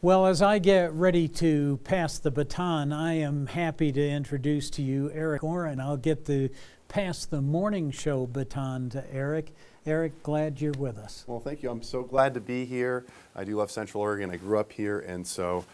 Well, as I get ready to pass the baton, I am happy to introduce to you Eric Oren. I'll get the pass the morning show baton to Eric. Eric, glad you're with us. Well, thank you. I'm so glad to be here. I do love Central Oregon. I grew up here, and so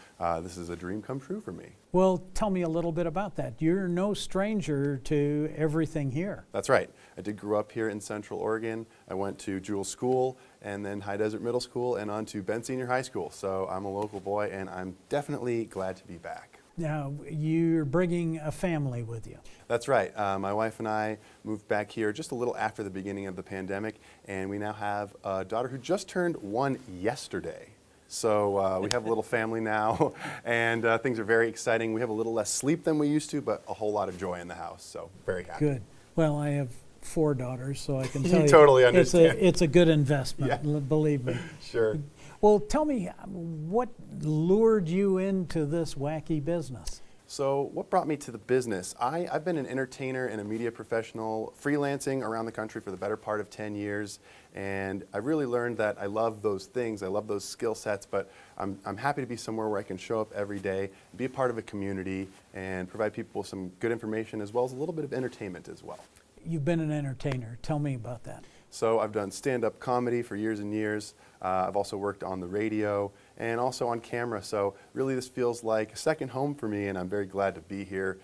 this is a dream come true for me. Well, tell me a little bit about that. You're no stranger to everything here. That's right. I did grow up here in Central Oregon. I went to Jewell School and then High Desert Middle School and on to Ben Senior High School. So I'm a local boy, and I'm definitely glad to be back. Now, you're bringing a family with you. That's right. My wife and I moved back here just a little after the beginning of the pandemic, and we now have a daughter who just turned 1 yesterday. So we have a little family now, and things are very exciting. We have a little less sleep than we used to, but a whole lot of joy in the house, so very happy. Good. Well, I have 4 daughters, so I can tell you, totally understand. It's a good investment, Yeah. believe me. Sure. Well, tell me, what lured you into this wacky business? So what brought me to the business? I've been an entertainer and a media professional freelancing around the country for the better part of 10 years, and I really learned that I love those things, I love those skill sets, but I'm happy to be somewhere where I can show up every day, be a part of a community, and provide people with some good information as well as a little bit of entertainment as well. You've been an entertainer. Tell me about that. So I've done stand-up comedy for years and years. I've also worked on the radio and also on camera. So really this feels like a second home for me, and I'm very glad to be here,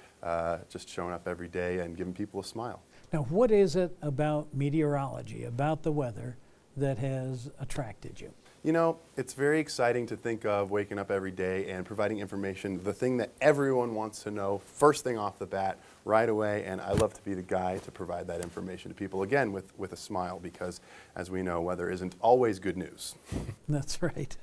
just showing up every day and giving people a smile. Now, what is it about meteorology, about the weather, that has attracted you? You know, it's very exciting to think of waking up every day and providing information, the thing that everyone wants to know, first thing off the bat, right away, and I love to be the guy to provide that information to people, again, with a smile, because, as we know, weather isn't always good news. That's right.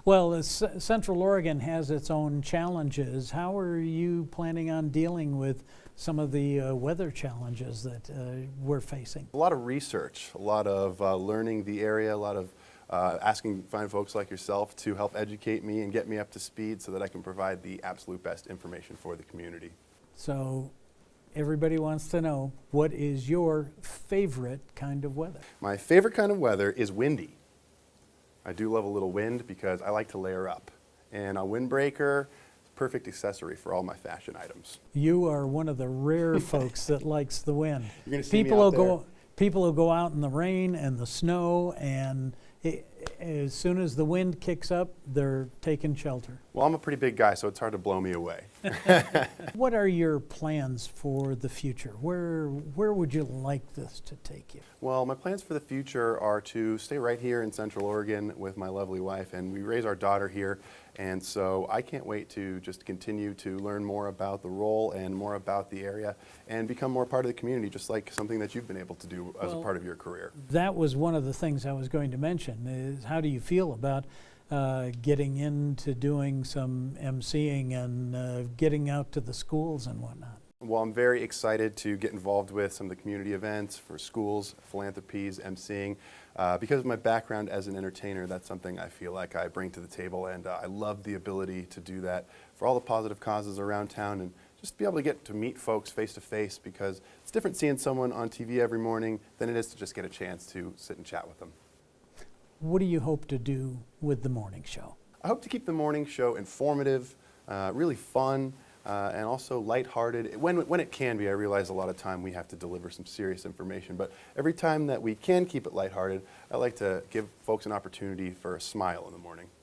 Well, Central Oregon has its own challenges. How are you planning on dealing with some of the weather challenges that we're facing? A lot of research, a lot of learning the area, a lot of asking fine folks like yourself to help educate me and get me up to speed so that I can provide the absolute best information for the community. So everybody wants to know, what is your favorite kind of weather? My favorite kind of weather is windy. I do love a little wind because I like to layer up. And a windbreaker, perfect accessory for all my fashion items. You are one of the rare folks that likes the wind. You're going to see me out there. People will go out in the rain and the snow, and as soon as the wind kicks up, they're taking shelter. Well, I'm a pretty big guy, so it's hard to blow me away. What are your plans for the future? Where would you like this to take you? Well, my plans for the future are to stay right here in Central Oregon with my lovely wife, and we raise our daughter here, and so I can't wait to just continue to learn more about the role and more about the area and become more part of the community, just like something that you've been able to do as a part of your career. That was one of the things I was going to mention, is how do you feel about getting into doing some emceeing and getting out to the schools and whatnot? Well, I'm very excited to get involved with some of the community events for schools, philanthropies, emceeing. Because of my background as an entertainer, that's something I feel like I bring to the table, and I love the ability to do that for all the positive causes around town and just be able to get to meet folks face to face, because it's different seeing someone on TV every morning than it is to just get a chance to sit and chat with them. What do you hope to do with the morning show? I hope to keep the morning show informative, really fun, and also lighthearted. When it can be, I realize a lot of time we have to deliver some serious information, but every time that we can keep it lighthearted, I like to give folks an opportunity for a smile in the morning.